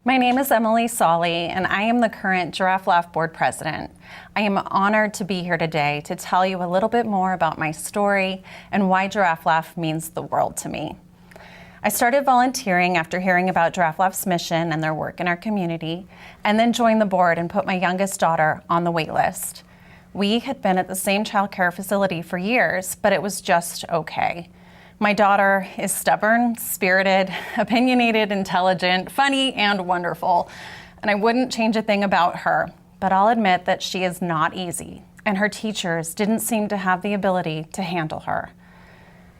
My name is Emily Solly, and I am the current Giraffe Laugh Board President. I am honored to be here today to tell you a little bit more about my story and why Giraffe Laugh means the world to me. I started volunteering after hearing about Giraffe Laugh's mission and their work in our community, and then joined the board and put my youngest daughter on the wait list. We had been at the same child care facility for years, but it was just okay. My daughter is stubborn, spirited, opinionated, intelligent, funny, and wonderful. And I wouldn't change a thing about her, but I'll admit that she is not easy, and her teachers didn't seem to have the ability to handle her.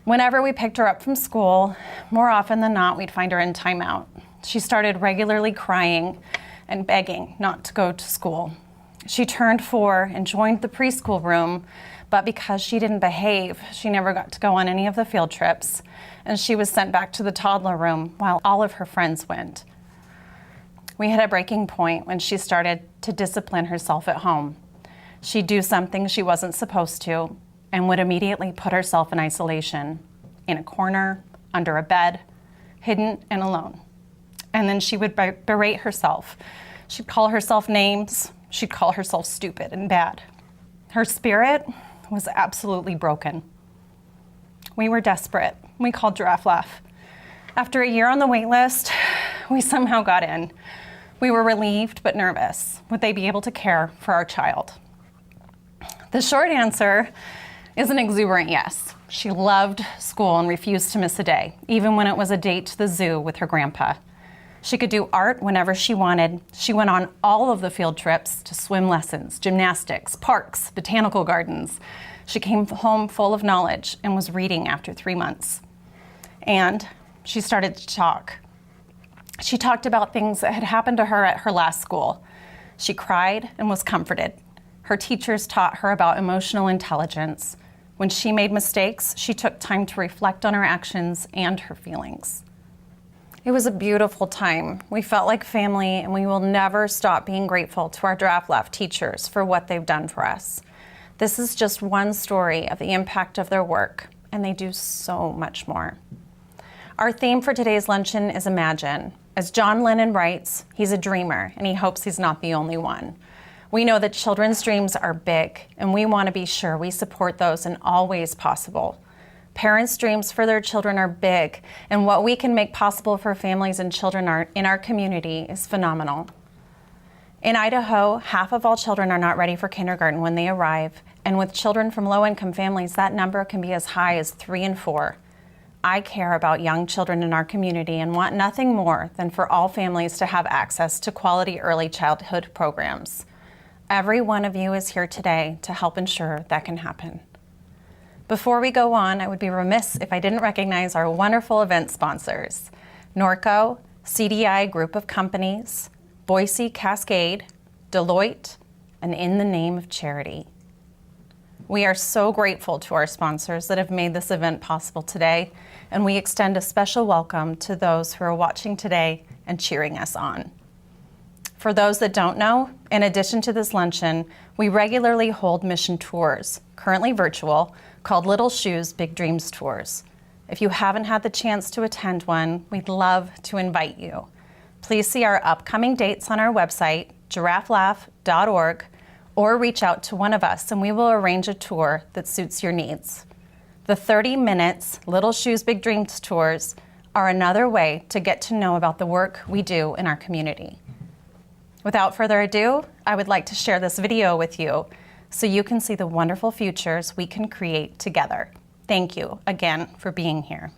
Whenever we picked her up from school, more often than not, we'd find her in timeout. She started regularly crying and begging not to go to school. She turned 4 and joined the preschool room, but because she didn't behave, she never got to go on any of the field trips, and she was sent back to the toddler room while all of her friends went. We had a breaking point when she started to discipline herself at home. She'd do something she wasn't supposed to and would immediately put herself in isolation, in a corner, under a bed, hidden and alone. And then she would berate herself. She'd call herself names. She'd call herself stupid and bad. Her spirit was absolutely broken. We were desperate. We called Giraffe Laugh. After a year on the wait list, we somehow got in. We were relieved but nervous. Would they be able to care for our child? The short answer is an exuberant yes. She loved school and refused to miss a day, even when it was a date to the zoo with her grandpa. She could do art whenever she wanted. She went on all of the field trips to swim lessons, gymnastics, parks, botanical gardens. She came home full of knowledge and was reading after 3 months. And she started to talk. She talked about things that had happened to her at her last school. She cried and was comforted. Her teachers taught her about emotional intelligence. When she made mistakes, she took time to reflect on her actions and her feelings. It was a beautiful time. We felt like family, and we will never stop being grateful to our Giraffe Laugh teachers for what they've done for us. This is just one story of the impact of their work, and they do so much more. Our theme for today's luncheon is Imagine. As John Lennon writes, he's a dreamer, and he hopes he's not the only one. We know that children's dreams are big, and we want to be sure we support those in all ways possible. Parents' dreams for their children are big, and what we can make possible for families and children in our community is phenomenal. In Idaho, half of all children are not ready for kindergarten when they arrive, and with children from low-income families, that number can be as high as 3 and 4. I care about young children in our community and want nothing more than for all families to have access to quality early childhood programs. Every one of you is here today to help ensure that can happen. Before we go on, I would be remiss if I didn't recognize our wonderful event sponsors: Norco, CDI Group of Companies, Boise Cascade, Deloitte, and In the Name of Charity. We are so grateful to our sponsors that have made this event possible today, and we extend a special welcome to those who are watching today and cheering us on. For those that don't know, in addition to this luncheon, we regularly hold mission tours, currently virtual, called Little Shoes, Big Dreams Tours. If you haven't had the chance to attend one, we'd love to invite you. Please see our upcoming dates on our website, giraffelaugh.org, or reach out to one of us and we will arrange a tour that suits your needs. The 30 minutes Little Shoes, Big Dreams tours are another way to get to know about the work we do in our community. Without further ado, I would like to share this video with you so you can see the wonderful futures we can create together. Thank you again for being here.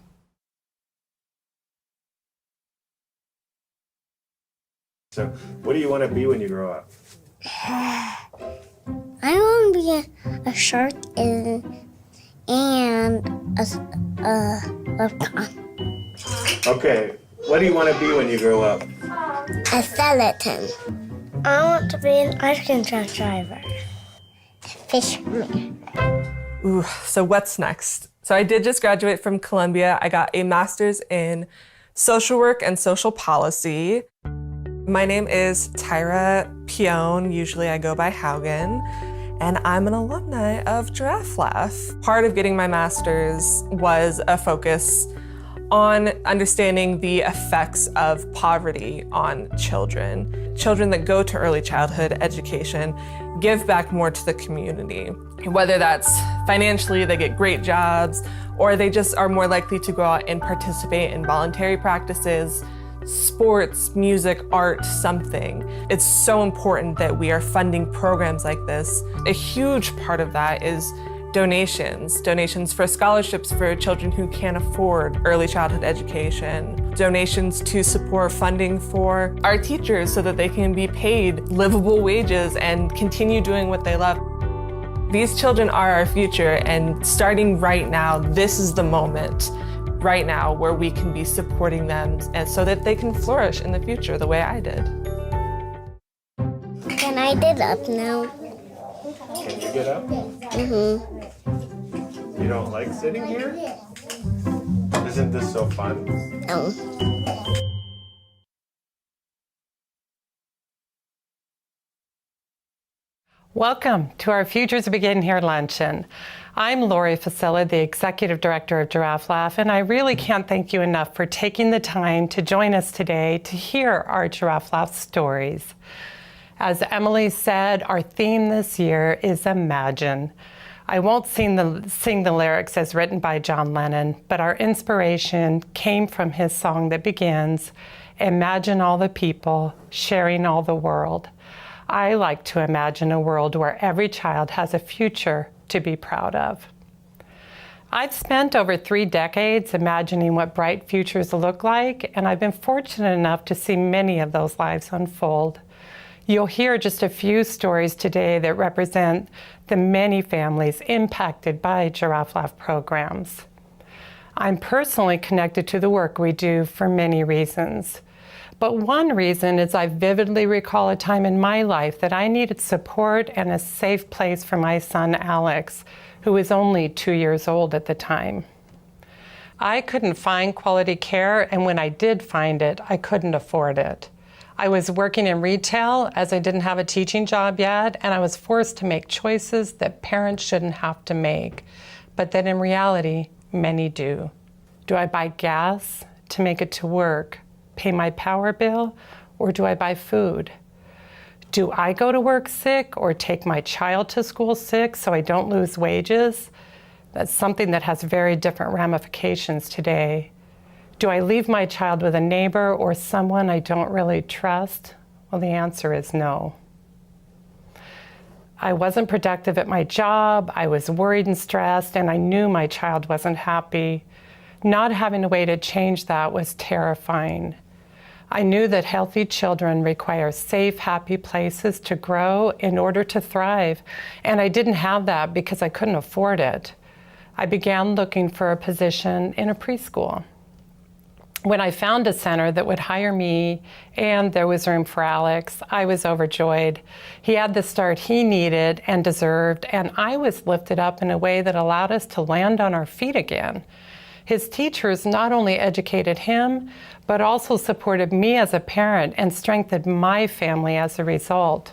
So, what do you want to be when you grow up? I want to be a shark and a leprechaun. Okay, what do you want to be when you grow up? A skeleton. I want to be an ice cream truck driver. Fisherman. Ooh, so what's next? So I did just graduate from Columbia. I got a master's in social work and social policy. My name is Tyra Pione. Usually I go by Haugen, and I'm an alumni of Giraffe Laugh. Part of getting my master's was a focus on understanding the effects of poverty on children. Children that go to early childhood education give back more to the community. Whether that's financially, they get great jobs, or they just are more likely to go out and participate in voluntary practices, sports, music, art, something. It's so important that we are funding programs like this. A huge part of that is donations for scholarships for children who can't afford early childhood education, donations to support funding for our teachers so that they can be paid livable wages and continue doing what they love. These children are our future, and starting right now, this is the moment right now where we can be supporting them and so that they can flourish in the future the way I did. Can I get up now? Can you get up? You don't like sitting here? Isn't this so fun? No. Welcome to our Futures Begin Here Luncheon. I'm Lori Facilla, the Executive Director of Giraffe Laugh, and I really can't thank you enough for taking the time to join us today to hear our Giraffe Laugh stories. As Emily said, our theme this year is Imagine. I won't sing the lyrics as written by John Lennon, but our inspiration came from his song that begins, "Imagine all the people sharing all the world." I like to imagine a world where every child has a future to be proud of. I've spent over 3 decades imagining what bright futures look like, and I've been fortunate enough to see many of those lives unfold. You'll hear just a few stories today that represent the many families impacted by Giraffe Laugh programs. I'm personally connected to the work we do for many reasons. But one reason is I vividly recall a time in my life that I needed support and a safe place for my son Alex, who was only 2 years old at the time. I couldn't find quality care, and when I did find it, I couldn't afford it. I was working in retail as I didn't have a teaching job yet, and I was forced to make choices that parents shouldn't have to make, but that in reality, many do. Do I buy gas to make it to work, pay my power bill, or do I buy food? Do I go to work sick or take my child to school sick so I don't lose wages? That's something that has very different ramifications today. Do I leave my child with a neighbor or someone I don't really trust? Well, the answer is no. I wasn't productive at my job, I was worried and stressed, and I knew my child wasn't happy. Not having a way to change that was terrifying. I knew that healthy children require safe, happy places to grow in order to thrive, and I didn't have that because I couldn't afford it. I began looking for a position in a preschool. When I found a center that would hire me and there was room for Alex, I was overjoyed. He had the start he needed and deserved, and I was lifted up in a way that allowed us to land on our feet again. His teachers not only educated him, but also supported me as a parent and strengthened my family as a result.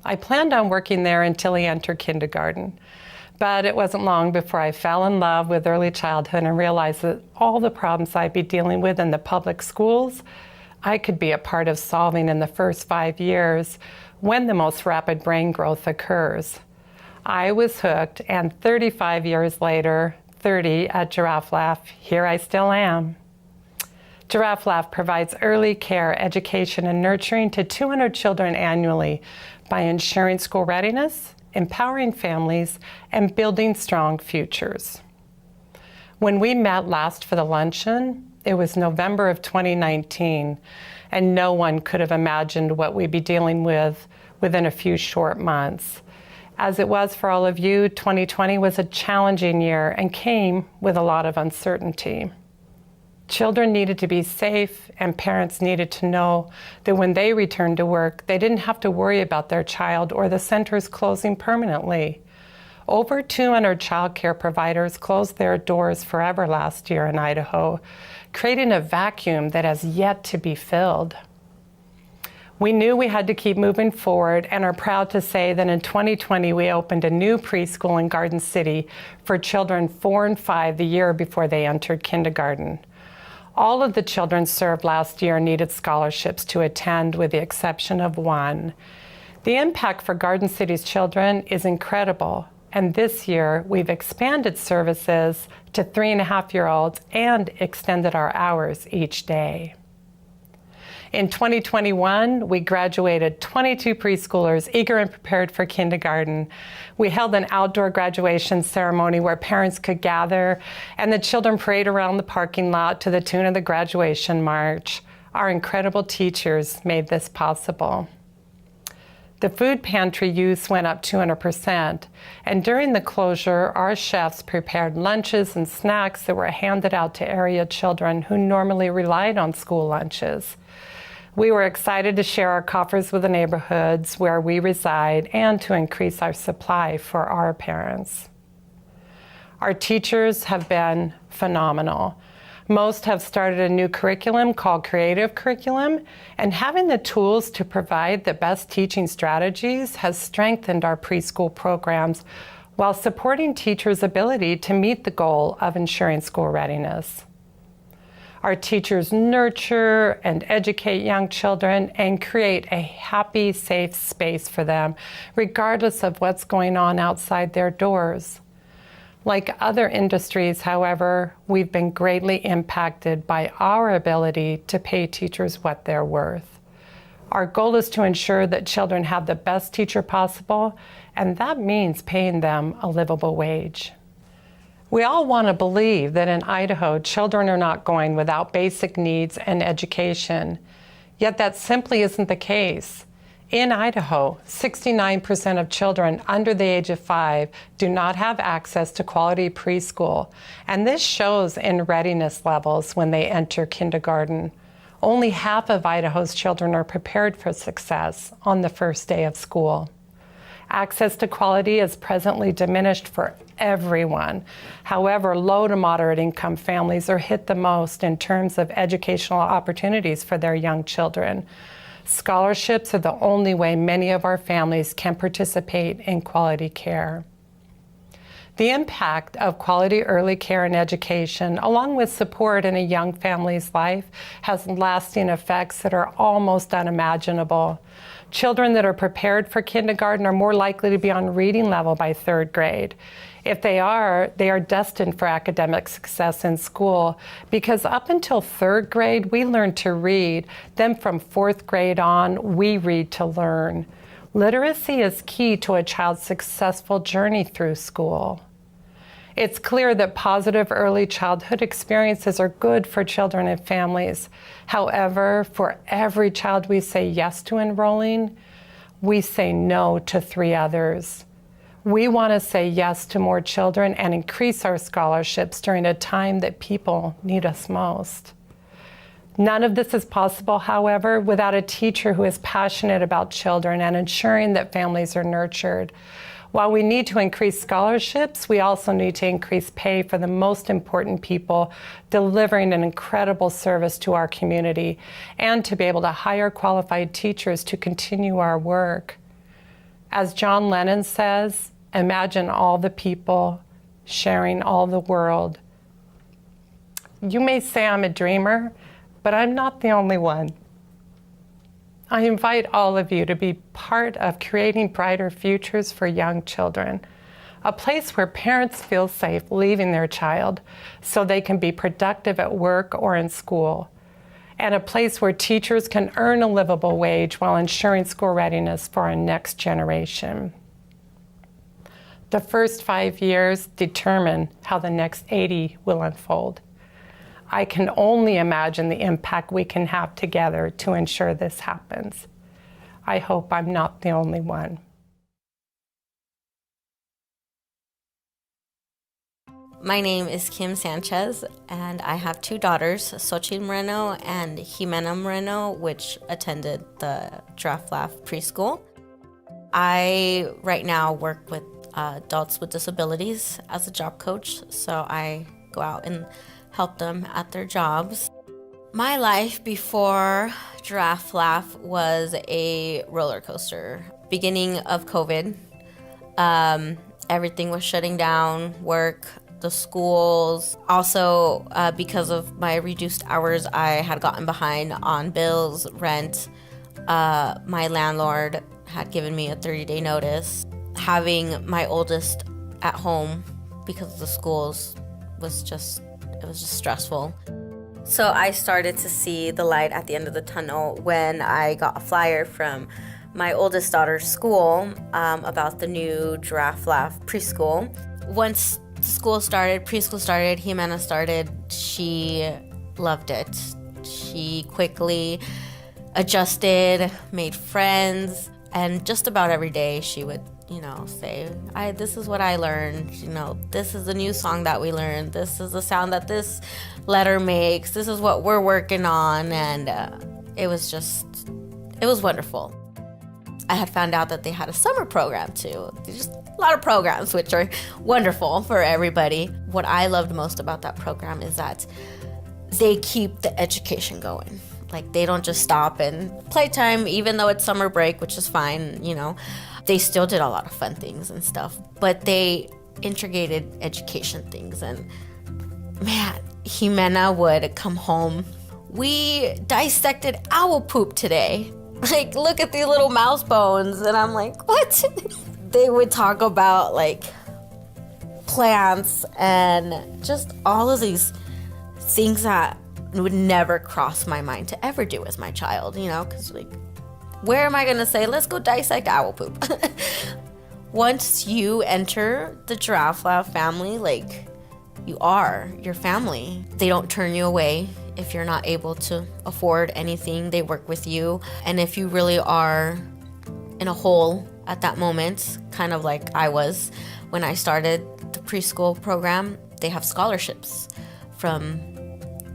I planned on working there until he entered kindergarten. But it wasn't long before I fell in love with early childhood and realized that all the problems I'd be dealing with in the public schools, I could be a part of solving in the first 5 years when the most rapid brain growth occurs. I was hooked, and 35 years later, 30 at Giraffe Laugh, here I still am. Giraffe Laugh provides early care, education, and nurturing to 200 children annually by ensuring school readiness, empowering families, and building strong futures. When we met last for the luncheon, it was November of 2019, and no one could have imagined what we'd be dealing with within a few short months. As it was for all of you, 2020 was a challenging year and came with a lot of uncertainty. Children needed to be safe, and parents needed to know that when they returned to work, they didn't have to worry about their child or the centers closing permanently. Over 200 child care providers closed their doors forever last year in Idaho, creating a vacuum that has yet to be filled. We knew we had to keep moving forward and are proud to say that in 2020 we opened a new preschool in Garden City for children 4 and 5 the year before they entered kindergarten. All of the children served last year needed scholarships to attend, with the exception of one. The impact for Garden City's children is incredible, and this year we've expanded services to 3.5-year-olds and extended our hours each day. In 2021, we graduated 22 preschoolers eager and prepared for kindergarten. We held an outdoor graduation ceremony where parents could gather and the children parade around the parking lot to the tune of the graduation march. Our incredible teachers made this possible. The food pantry use went up 200%, and during the closure, our chefs prepared lunches and snacks that were handed out to area children who normally relied on school lunches. We were excited to share our coffers with the neighborhoods where we reside and to increase our supply for our parents. Our teachers have been phenomenal. Most have started a new curriculum called Creative Curriculum, and having the tools to provide the best teaching strategies has strengthened our preschool programs while supporting teachers' ability to meet the goal of ensuring school readiness. Our teachers nurture and educate young children and create a happy, safe space for them, regardless of what's going on outside their doors. Like other industries, however, we've been greatly impacted by our ability to pay teachers what they're worth. Our goal is to ensure that children have the best teacher possible, and that means paying them a livable wage. We all want to believe that in Idaho, children are not going without basic needs and education, yet that simply isn't the case. In Idaho, 69% of children under the age of 5 do not have access to quality preschool, and this shows in readiness levels when they enter kindergarten. Only half of Idaho's children are prepared for success on the first day of school. Access to quality is presently diminished for everyone. However, low to moderate income families are hit the most in terms of educational opportunities for their young children. Scholarships are the only way many of our families can participate in quality care. The impact of quality early care and education, along with support in a young family's life, has lasting effects that are almost unimaginable. Children that are prepared for kindergarten are more likely to be on reading level by 3rd grade. If they are destined for academic success in school, because up until 3rd grade, we learn to read. Then from 4th grade on, we read to learn. Literacy is key to a child's successful journey through school. It's clear that positive early childhood experiences are good for children and families. However, for every child we say yes to enrolling, we say no to 3 others. We want to say yes to more children and increase our scholarships during a time that people need us most. None of this is possible, however, without a teacher who is passionate about children and ensuring that families are nurtured. While we need to increase scholarships, we also need to increase pay for the most important people delivering an incredible service to our community, and to be able to hire qualified teachers to continue our work. As John Lennon says, imagine all the people sharing all the world. You may say I'm a dreamer, but I'm not the only one. I invite all of you to be part of creating brighter futures for young children, a place where parents feel safe leaving their child so they can be productive at work or in school, and a place where teachers can earn a livable wage while ensuring school readiness for our next generation. The first 5 years determine how the next 80 will unfold. I can only imagine the impact we can have together to ensure this happens. I hope I'm not the only one. My name is Kim Sanchez, and I have 2 daughters, Xochitl Moreno and Jimena Moreno, which attended the Giraffe Laugh preschool. I right now work with adults with disabilities as a job coach, so I go out and help them at their jobs. My life before Giraffe Laugh was a roller coaster. Beginning of COVID, everything was shutting down, work, the schools. Also, because of my reduced hours, I had gotten behind on bills, rent. My landlord had given me a 30-day notice. Having my oldest at home because of the schools was just stressful. So I started to see the light at the end of the tunnel when I got a flyer from my oldest daughter's school about the new Giraffe Laugh preschool. Once preschool started, Jimena started, she loved it. She quickly adjusted, made friends, and just about every day she would say, this is what I learned, this is the new song that we learned, this is the sound that this letter makes, this is what we're working on, and it was wonderful. I had found out that they had a summer program too. Just a lot of programs, which are wonderful for everybody. What I loved most about that program is that they keep the education going. Like, they don't just stop and playtime, even though it's summer break, which is fine, They still did a lot of fun things and stuff, but they integrated education things. And man, Jimena would come home. We dissected owl poop today. Like, look at these little mouse bones. And I'm like, what? They would talk about like plants and just all of these things that would never cross my mind to ever do as my child, because like, where am I gonna say, let's go dissect owl poop? Once you enter the Giraffe Laugh family, like, you are your family. They don't turn you away if you're not able to afford anything. They work with you. And if you really are in a hole at that moment, kind of like I was when I started the preschool program, they have scholarships from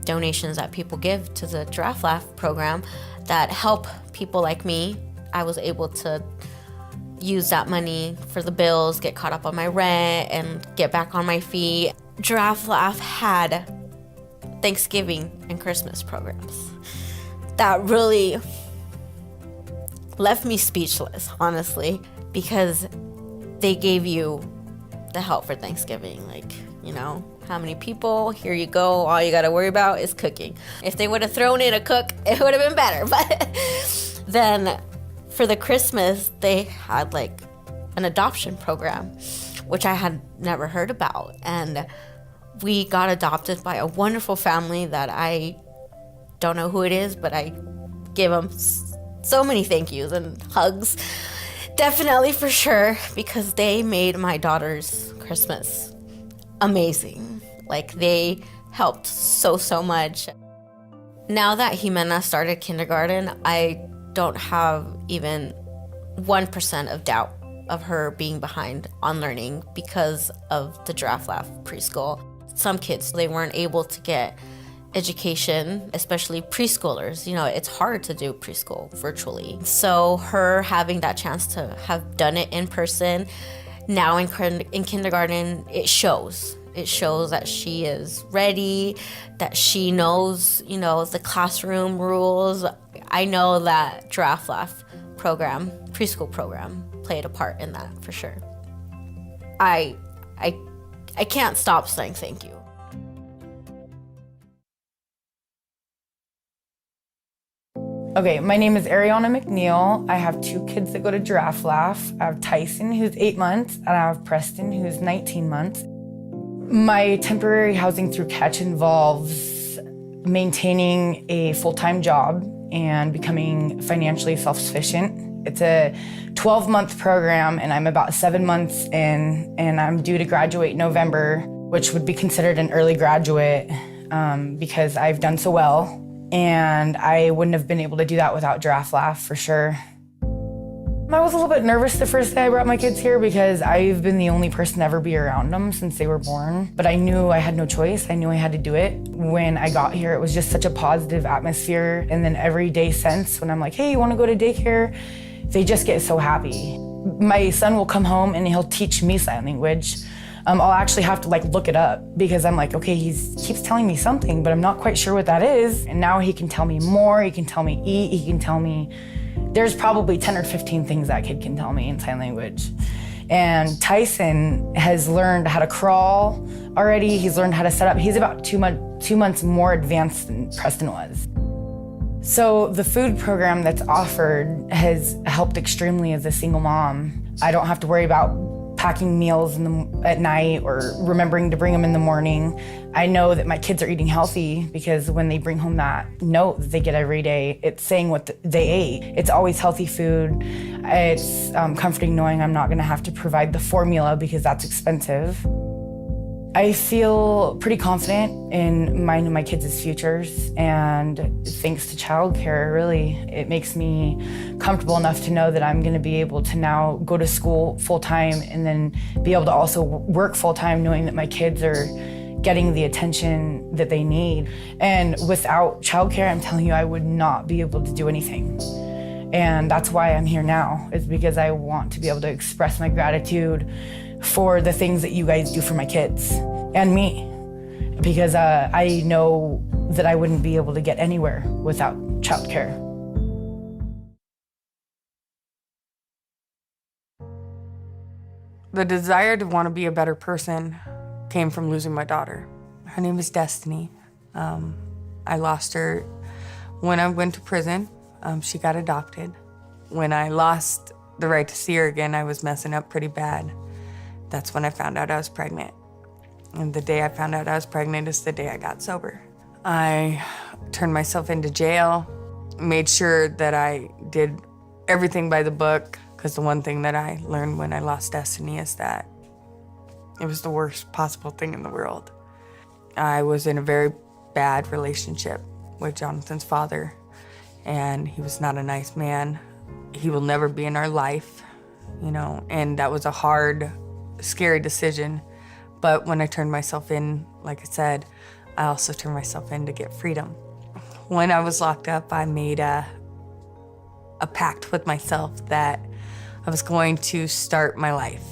donations that people give to the Giraffe Laugh program that help people like me. I was able to use that money for the bills, get caught up on my rent, and get back on my feet. Giraffe Laugh had Thanksgiving and Christmas programs that really left me speechless, honestly, because they gave you the help for Thanksgiving. Like, how many people, here you go, all you gotta worry about is cooking. If they would have thrown in a cook, it would have been better. But then for the Christmas, they had like an adoption program, which I had never heard about. And we got adopted by a wonderful family that I don't know who it is, but I give them so many thank yous and hugs. Definitely, for sure, because they made my daughter's Christmas amazing. Like, they helped so much. Now that Jimena started kindergarten, I don't have even 1% of doubt of her being behind on learning because of the Giraffe Laugh preschool. Some kids, they weren't able to get education, especially preschoolers. It's hard to do preschool virtually. So her having that chance to have done it in person, now in kindergarten, it shows. It shows that she is ready, that she knows, the classroom rules. I know that Giraffe Laugh program, preschool program, played a part in that for sure. I can't stop saying thank you. Okay, my name is Ariana McNeil. I have 2 kids that go to Giraffe Laugh. I have Tyson, who's 8 months, and I have Preston, who's 19 months. My temporary housing through Catch involves maintaining a full-time job and becoming financially self-sufficient. It's a 12-month program, and I'm about 7 months in, and I'm due to graduate in November, which would be considered an early graduate because I've done so well. And I wouldn't have been able to do that without Giraffe Laugh, for sure. I was a little bit nervous the first day I brought my kids here because I've been the only person to ever be around them since they were born. But I knew I had no choice. I knew I had to do it. When I got here, it was just such a positive atmosphere. And then every day since, when I'm like, hey, you want to go to daycare? They just get so happy. My son will come home and he'll teach me sign language. I'll actually have to like look it up because I'm like, okay, he keeps telling me something, but I'm not quite sure what that is. And now he can tell me more, he can tell me eat, he can tell me, there's probably 10 or 15 things that kid can tell me in sign language. And Tyson has learned how to crawl already. He's learned how to set up. He's about 2 months more advanced than Preston was. So the food program that's offered has helped extremely as a single mom. I don't have to worry about packing meals at night or remembering to bring them in the morning. I know that my kids are eating healthy because when they bring home that note that they get every day, it's saying what they ate. It's always healthy food. It's comforting knowing I'm not gonna have to provide the formula because that's expensive. I feel pretty confident in mine and my kids' futures, and thanks to childcare, really, it makes me comfortable enough to know that I'm gonna be able to now go to school full-time and then be able to also work full-time knowing that my kids are getting the attention that they need. And without childcare, I'm telling you, I would not be able to do anything. And that's why I'm here now, is because I want to be able to express my gratitude for the things that you guys do for my kids and me, because I know that I wouldn't be able to get anywhere without childcare. The desire to want to be a better person came from losing my daughter. Her name is Destiny. I lost her when I went to prison. She got adopted. When I lost the right to see her again, I was messing up pretty bad. That's when I found out I was pregnant. And the day I found out I was pregnant is the day I got sober. I turned myself into jail, made sure that I did everything by the book, because the one thing that I learned when I lost Destiny is that it was the worst possible thing in the world. I was in a very bad relationship with Jonathan's father, and he was not a nice man. He will never be in our life, you know, and that was a hard, scary decision. But when I turned myself in, like I said, I also turned myself in to get freedom. When I was locked up, I made a pact with myself that I was going to start my life.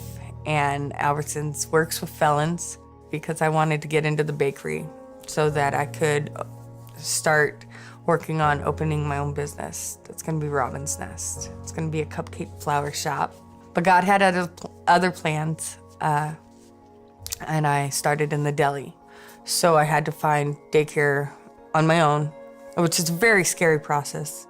And Albertsons works with felons because I wanted to get into the bakery so that I could start working on opening my own business. That's gonna be Robin's Nest. It's gonna be a cupcake flower shop. But God had other plans, and I started in the deli. So I had to find daycare on my own, which is a very scary process.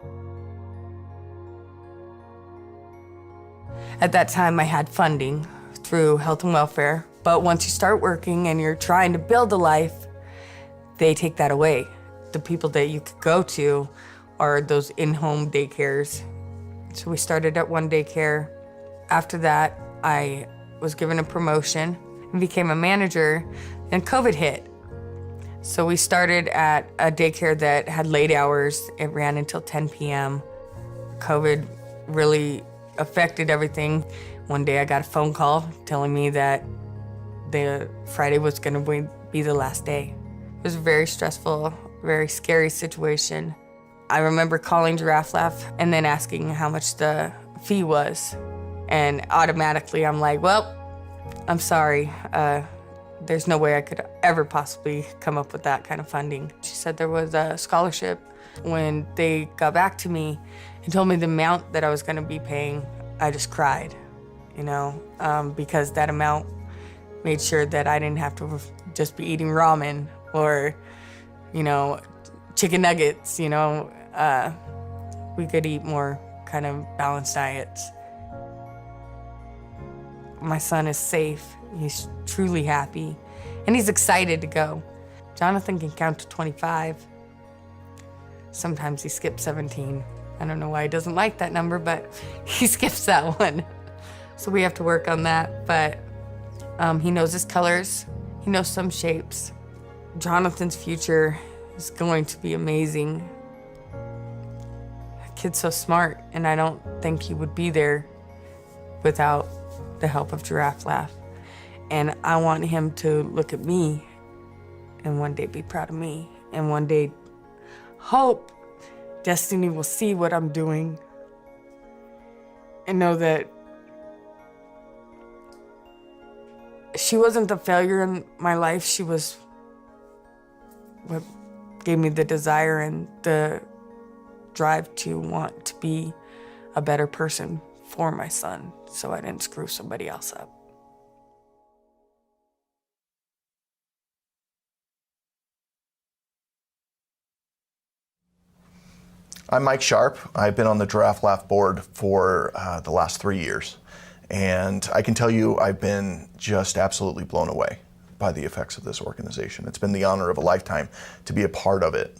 At that time, I had funding through health and welfare, but once you start working and you're trying to build a life, they take that away. The people that you could go to are those in-home daycares. So we started at one daycare. After that, I was given a promotion and became a manager, and COVID hit. So we started at a daycare that had late hours. It ran until 10 p.m. COVID really affected everything. One day I got a phone call telling me that the Friday was gonna be the last day. It was a very stressful, very scary situation. I remember calling Giraffe Laugh and then asking how much the fee was. And automatically I'm like, well, I'm sorry. There's no way I could ever possibly come up with that kind of funding. She said there was a scholarship. When they got back to me and told me the amount that I was gonna be paying, I just cried, you know, because that amount made sure that I didn't have to just be eating ramen or, you know, chicken nuggets, you know. We could eat more kind of balanced diets. My son is safe, he's truly happy, and he's excited to go. Jonathan can count to 25. Sometimes he skips 17. I don't know why he doesn't like that number, but he skips that one. So we have to work on that, but he knows his colors, he knows some shapes. Jonathan's future is going to be amazing. The kid's so smart, and I don't think he would be there without the help of Giraffe Laugh. And I want him to look at me and one day be proud of me, and one day hope Destiny will see what I'm doing and know that She wasn't the failure in my life. She was what gave me the desire and the drive to want to be a better person for my son, so I didn't screw somebody else up. I'm Mike Sharp. I've been on the Giraffe Laugh board for the last 3 years. And I can tell you I've been just absolutely blown away by the effects of this organization. It's been the honor of a lifetime to be a part of it.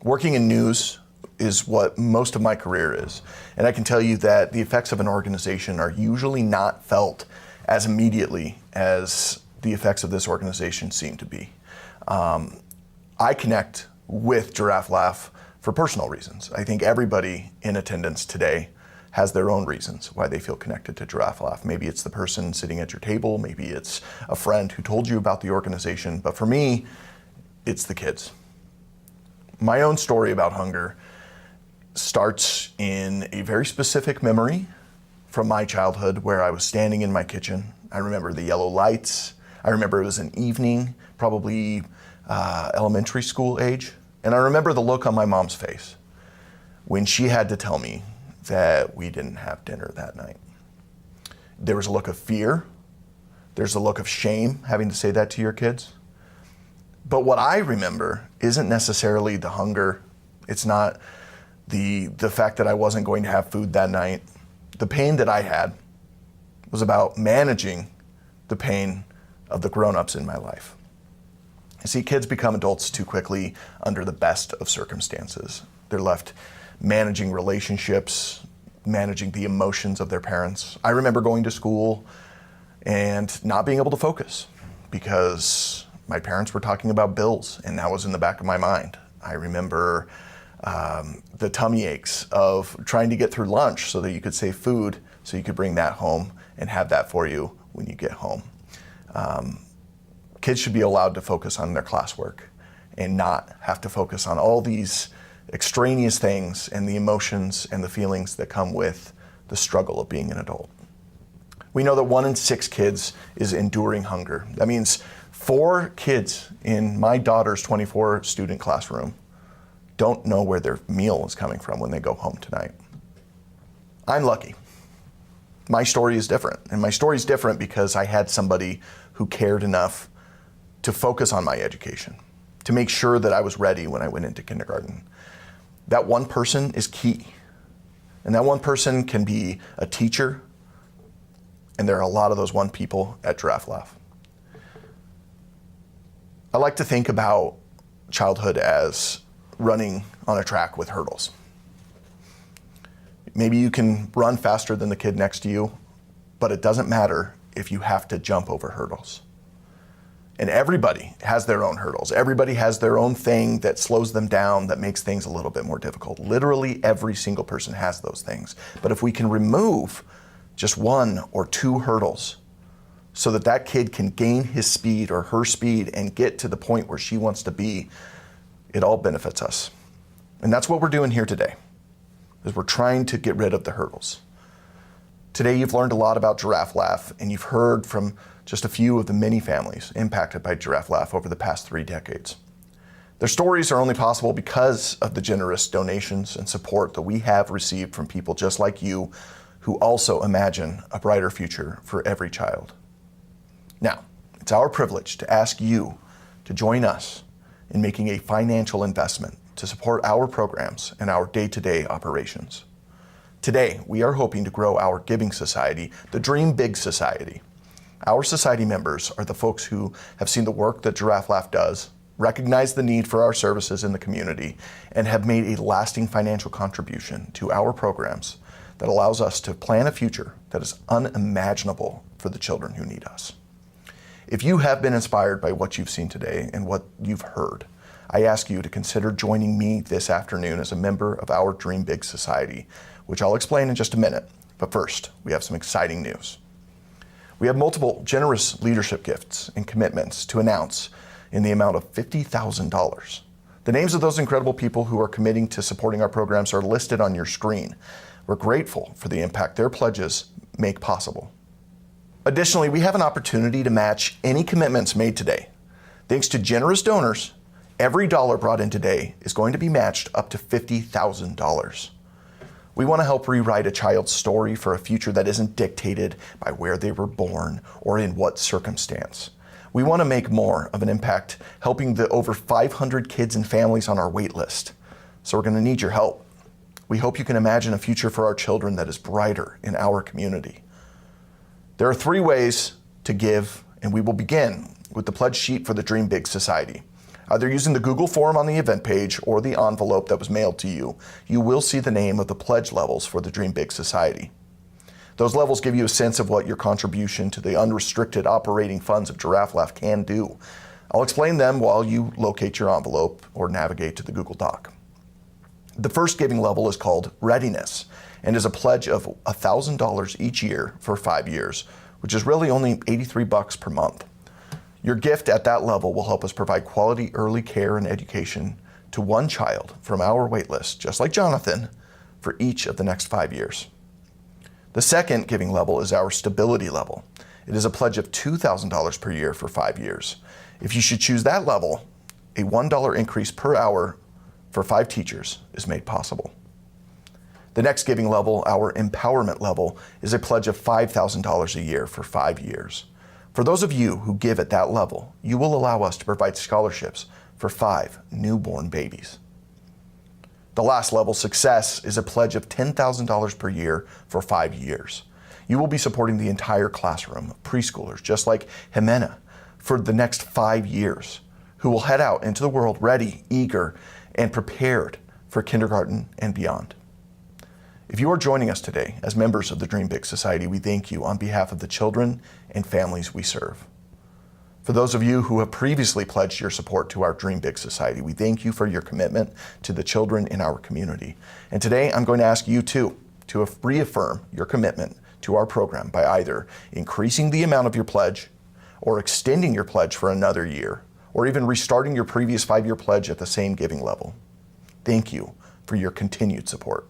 Working in news is what most of my career is. And I can tell you that the effects of an organization are usually not felt as immediately as the effects of this organization seem to be. I connect with Giraffe Laugh for personal reasons. I think everybody in attendance today has their own reasons why they feel connected to Giraffe Laugh. Maybe it's the person sitting at your table, maybe it's a friend who told you about the organization, but for me, it's the kids. My own story about hunger starts in a very specific memory from my childhood where I was standing in my kitchen. I remember the yellow lights. I remember it was an evening, probably elementary school age. And I remember the look on my mom's face when she had to tell me that we didn't have dinner that night. There was a look of fear. There's a look of shame having to say that to your kids. But what I remember isn't necessarily the hunger. It's not the fact that I wasn't going to have food that night. The pain that I had was about managing the pain of the grown-ups in my life. You see, kids become adults too quickly under the best of circumstances. They're left managing relationships, managing the emotions of their parents. I remember going to school and not being able to focus because my parents were talking about bills, and that was in the back of my mind. I remember the tummy aches of trying to get through lunch so that you could save food so you could bring that home and have that for you when you get home. Kids should be allowed to focus on their classwork and not have to focus on all these extraneous things and the emotions and the feelings that come with the struggle of being an adult. We know that 1 in 6 kids is enduring hunger. That means 4 kids in my daughter's 24 student classroom don't know where their meal is coming from when they go home tonight. I'm lucky. My story is different, and my story is different because I had somebody who cared enough to focus on my education, to make sure that I was ready when I went into kindergarten. That one person is key, and that one person can be a teacher, and there are a lot of those one people at Giraffe Laugh. I like to think about childhood as running on a track with hurdles. Maybe you can run faster than the kid next to you, but it doesn't matter if you have to jump over hurdles. And everybody has their own hurdles. Everybody has their own thing that slows them down, that makes things a little bit more difficult. Literally every single person has those things. But if we can remove just 1 or 2 hurdles so that that kid can gain his speed or her speed and get to the point where she wants to be, it all benefits us. And that's what we're doing here today, is we're trying to get rid of the hurdles. Today you've learned a lot about Giraffe Laugh, and you've heard from just a few of the many families impacted by Giraffe Laugh over the past 3 decades. Their stories are only possible because of the generous donations and support that we have received from people just like you who also imagine a brighter future for every child. Now, it's our privilege to ask you to join us in making a financial investment to support our programs and our day-to-day operations. Today, we are hoping to grow our giving society, the Dream Big Society. Our society members are the folks who have seen the work that Giraffe Laugh does, recognize the need for our services in the community, and have made a lasting financial contribution to our programs that allows us to plan a future that is unimaginable for the children who need us. If you have been inspired by what you've seen today and what you've heard, I ask you to consider joining me this afternoon as a member of our Dream Big Society, which I'll explain in just a minute. But first, we have some exciting news. We have multiple generous leadership gifts and commitments to announce in the amount of $50,000. The names of those incredible people who are committing to supporting our programs are listed on your screen. We're grateful for the impact their pledges make possible. Additionally, we have an opportunity to match any commitments made today. Thanks to generous donors, every dollar brought in today is going to be matched up to $50,000. We want to help rewrite a child's story for a future that isn't dictated by where they were born or in what circumstance. We want to make more of an impact helping the over 500 kids and families on our wait list. So we're going to need your help. We hope you can imagine a future for our children that is brighter in our community. There are 3 ways to give, and we will begin with the pledge sheet for the Dream Big Society. Either using the Google form on the event page or the envelope that was mailed to you, you will see the name of the pledge levels for the Dream Big Society. Those levels give you a sense of what your contribution to the unrestricted operating funds of Giraffe Laugh can do. I'll explain them while you locate your envelope or navigate to the Google Doc. The first giving level is called Readiness and is a pledge of $1,000 each year for 5 years, which is really only $83 per month. Your gift at that level will help us provide quality early care and education to one child from our waitlist, just like Jonathan, for each of the next 5 years. The second giving level is our stability level. It is a pledge of $2,000 per year for 5 years. If you should choose that level, a $1 increase per hour for 5 teachers is made possible. The next giving level, our empowerment level, is a pledge of $5,000 a year for 5 years. For those of you who give at that level, you will allow us to provide scholarships for 5 newborn babies. The last level, Success, is a pledge of $10,000 per year for 5 years. You will be supporting the entire classroom of preschoolers, just like Jimena, for the next 5 years, who will head out into the world ready, eager, and prepared for kindergarten and beyond. If you are joining us today as members of the Dream Big Society, we thank you on behalf of the children and families we serve. For those of you who have previously pledged your support to our Dream Big Society, we thank you for your commitment to the children in our community. And today I'm going to ask you too to reaffirm your commitment to our program by either increasing the amount of your pledge or extending your pledge for another year, or even restarting your previous 5-year pledge at the same giving level. Thank you for your continued support.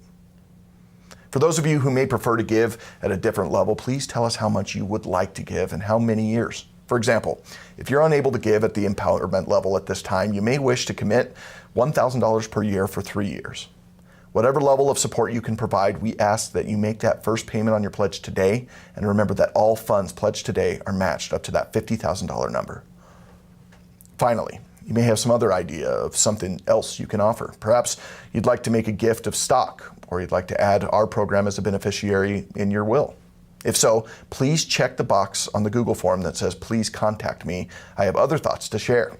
For those of you who may prefer to give at a different level, please tell us how much you would like to give and how many years. For example, if you're unable to give at the empowerment level at this time, you may wish to commit $1,000 per year for 3 years. Whatever level of support you can provide, we ask that you make that first payment on your pledge today, and remember that all funds pledged today are matched up to that $50,000 number. Finally, you may have some other idea of something else you can offer. Perhaps you'd like to make a gift of stock, or you'd like to add our program as a beneficiary in your will. If so, please check the box on the Google form that says, "Please contact me. I have other thoughts to share."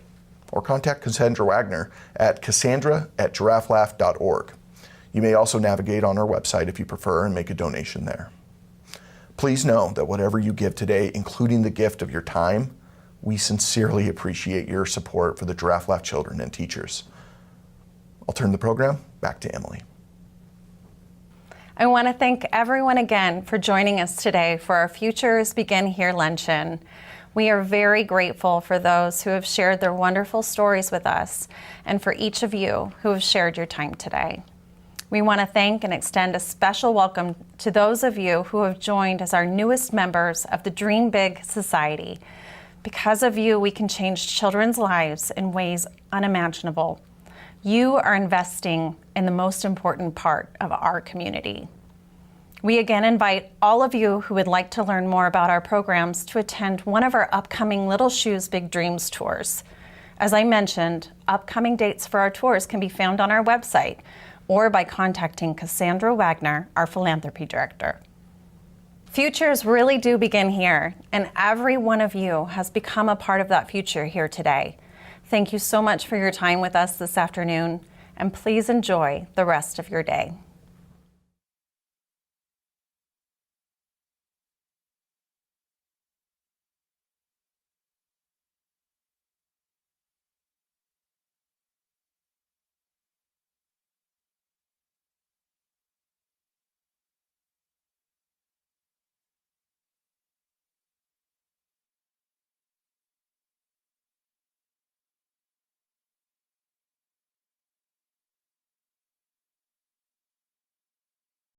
Or contact Cassandra Wagner at cassandra@giraffelaugh.org. You may also navigate on our website if you prefer and make a donation there. Please know that whatever you give today, including the gift of your time, we sincerely appreciate your support for the Giraffe Laugh children and teachers. I'll turn the program back to Emily. I want to thank everyone again for joining us today for our Futures Begin Here Luncheon. We are very grateful for those who have shared their wonderful stories with us and for each of you who have shared your time today. We want to thank and extend a special welcome to those of you who have joined as our newest members of the Dream Big Society. Because of you, we can change children's lives in ways unimaginable. You are investing in the most important part of our community. We again invite all of you who would like to learn more about our programs to attend one of our upcoming Little Shoes, Big Dreams tours. As I mentioned, upcoming dates for our tours can be found on our website or by contacting Cassandra Wagner, our philanthropy director. Futures really do begin here, and every one of you has become a part of that future here today. Thank you so much for your time with us this afternoon, and please enjoy the rest of your day.